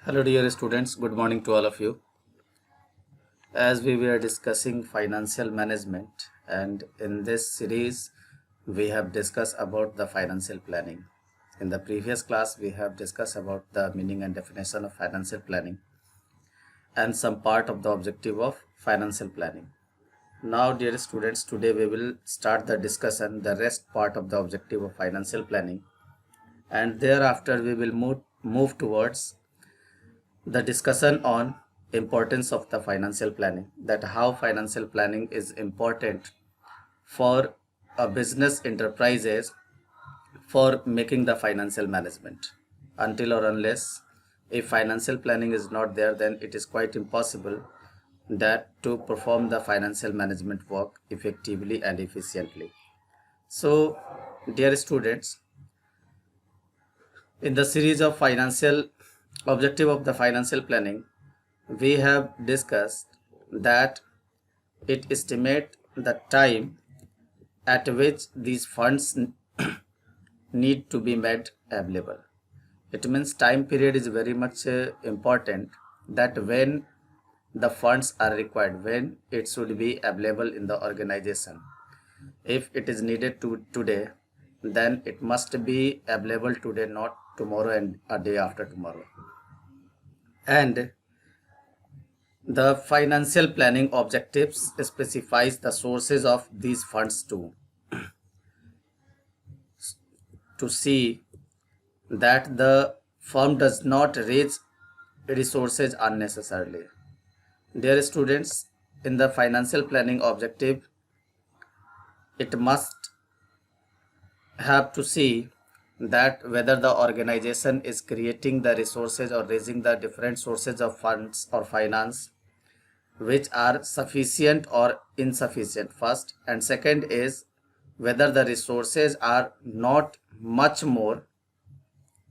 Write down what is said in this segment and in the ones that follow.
Hello, dear students. Good morning to all of you. As we were discussing financial management, and in this series, we have discussed about the financial planning. In the previous class, we have discussed about the meaning and definition of financial planning and some part of the objective of financial planning. Now, dear students, today we will start the discussion, the rest part of the objective of financial planning, and thereafter we will move towards the discussion on importance of the financial planning, that how financial planning is important for a business enterprises for making the financial management. Until or unless if financial planning is not there, then it is quite impossible that to perform the financial management work effectively and efficiently. So dear students, in the series of financial objective of the financial planning, we have discussed that it estimates the time at which these funds need to be made available. It means time period is very much important, that when the funds are required, when it should be available in the organization. If it is needed today, then it must be available today, not tomorrow and a day after tomorrow. And the financial planning objectives specifies the sources of these funds too, to see that the firm does not raise resources unnecessarily. Dear students, in the financial planning objective, it must have to see that whether the organization is creating the resources or raising the different sources of funds or finance which are sufficient or insufficient first, and second is whether the resources are not much more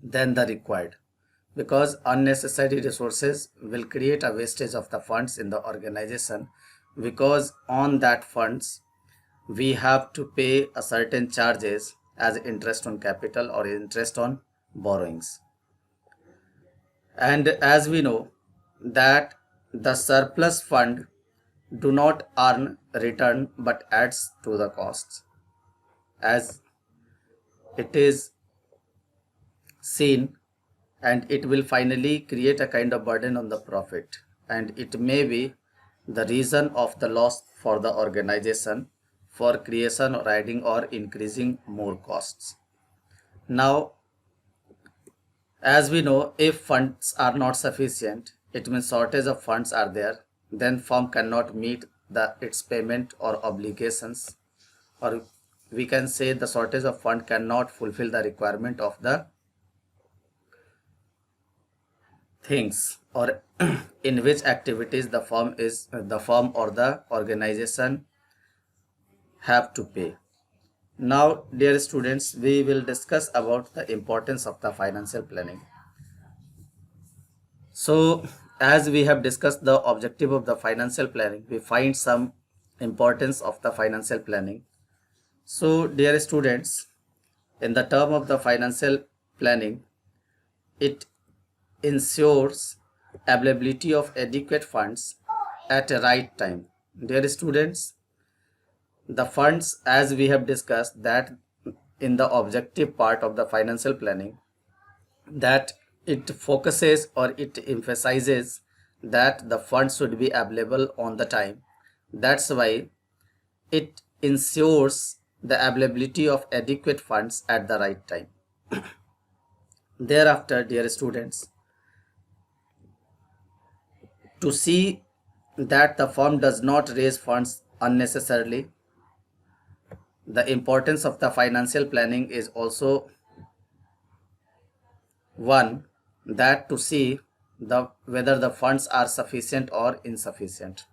than the required, because unnecessary resources will create a wastage of the funds in the organization, because on that funds we have to pay a certain charges as interest on capital or interest on borrowings. And as we know that the surplus fund do not earn return but adds to the costs, as it is seen, and it will finally create a kind of burden on the profit, and it may be the reason of the loss for the organization for creation or adding or increasing more costs. Now, as we know, if funds are not sufficient, it means shortage of funds are there, then firm cannot meet its payment or obligations, or we can say the shortage of fund cannot fulfill the requirement of the things or in which activities the firm or the organization have to pay. Now, dear students, we will discuss about the importance of the financial planning. So, as we have discussed the objective of the financial planning, we find some importance of the financial planning. So, dear students, in the term of the financial planning, it ensures availability of adequate funds at a right time. Dear students, the funds, as we have discussed that in the objective part of the financial planning, that it focuses or it emphasizes that the funds should be available on the time. That's why it ensures the availability of adequate funds at the right time. Thereafter, dear students, to see that the firm does not raise funds unnecessarily, the importance of the financial planning is also one, that to see whether the funds are sufficient or insufficient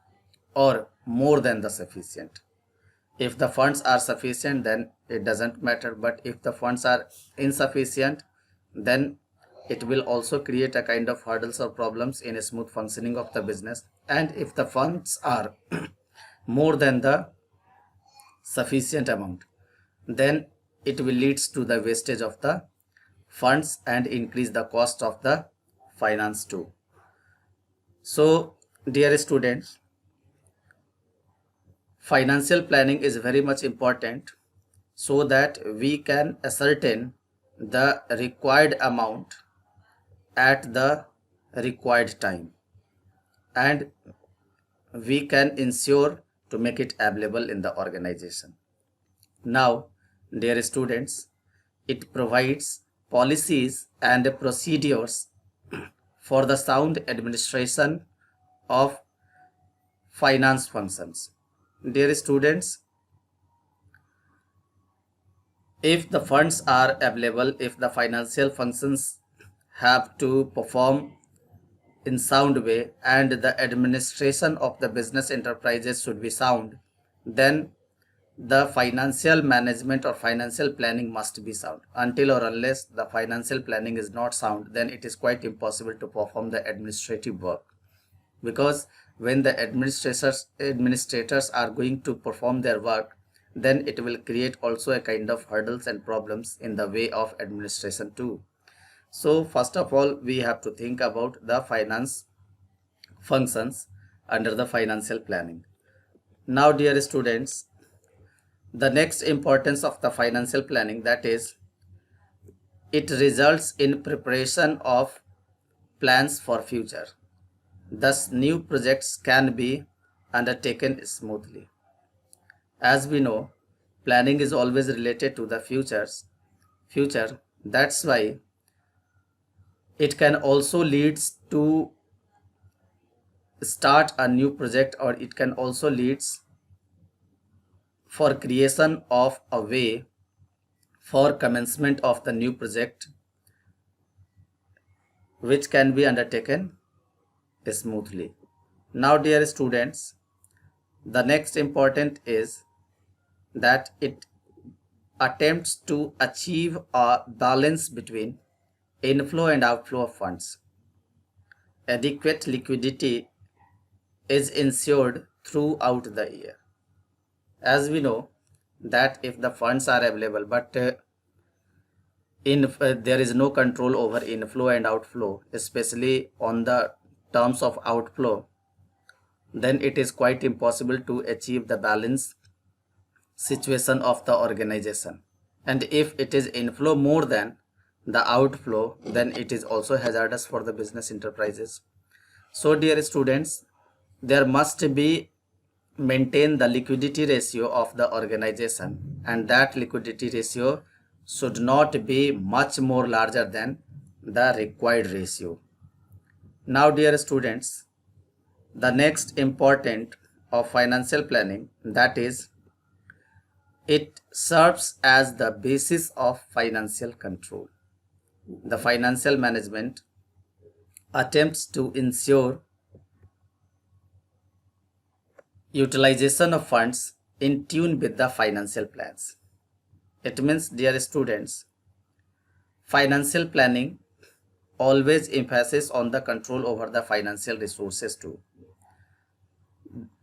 or more than the sufficient. If the funds are sufficient, then it doesn't matter, but if the funds are insufficient, then it will also create a kind of hurdles or problems in a smooth functioning of the business. And if the funds are more than the sufficient amount, then it will leads to the wastage of the funds and increase the cost of the finance too. So, dear students, financial planning is very much important so that we can ascertain the required amount at the required time, and we can ensure to make it available in the organization. Now, dear students, it provides policies and procedures for the sound administration of finance functions. Dear students, if the funds are available, if the financial functions have to perform in sound way and the administration of the business enterprises should be sound, then the financial management or financial planning must be sound. Until or unless the financial planning is not sound, then it is quite impossible to perform the administrative work, because when the administrators are going to perform their work, then it will create also a kind of hurdles and problems in the way of administration too. So first of all, we have to think about the finance functions under the financial planning. Now, dear students, the next importance of the financial planning, that is, it results in preparation of plans for future. Thus, new projects can be undertaken smoothly. As we know, planning is always related to the future. That's why it can also lead to start a new project, or it can also leads for creation of a way for commencement of the new project, which can be undertaken smoothly. Now, dear students, the next important is that it attempts to achieve a balance between inflow and outflow of funds. Adequate liquidity is ensured throughout the year. As we know that if the funds are available, but there is no control over inflow and outflow, especially on the terms of outflow, then it is quite impossible to achieve the balance situation of the organization. And if it is inflow more than the outflow, then it is also hazardous for the business enterprises. So, dear students, there must be maintain the liquidity ratio of the organization, and that liquidity ratio should not be much more larger than the required ratio. Now, dear students, the next important of financial planning, that is, it serves as the basis of financial control. The financial management attempts to ensure utilization of funds in tune with the financial plans. It means, dear students, financial planning always emphasizes on the control over the financial resources too.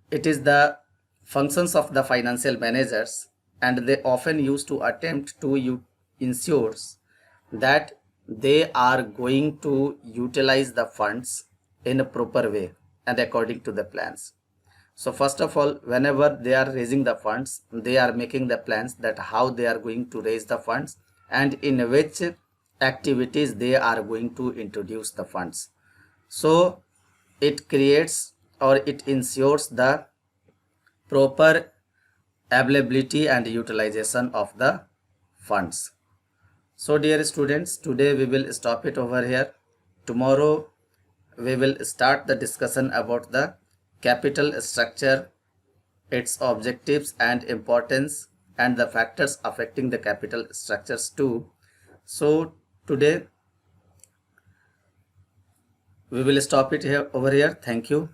It is the functions of the financial managers, and they often used to attempt to ensure that they are going to utilize the funds in a proper way and according to the plans. So first of all, whenever they are raising the funds, they are making the plans that how they are going to raise the funds and in which activities they are going to introduce the funds. So it creates or it ensures the proper availability and utilization of the funds. So, dear students, today we will stop it over here. Tomorrow we will start the discussion about the capital structure, its objectives and importance, and the factors affecting the capital structures too. So today we will stop it here over here. Thank you.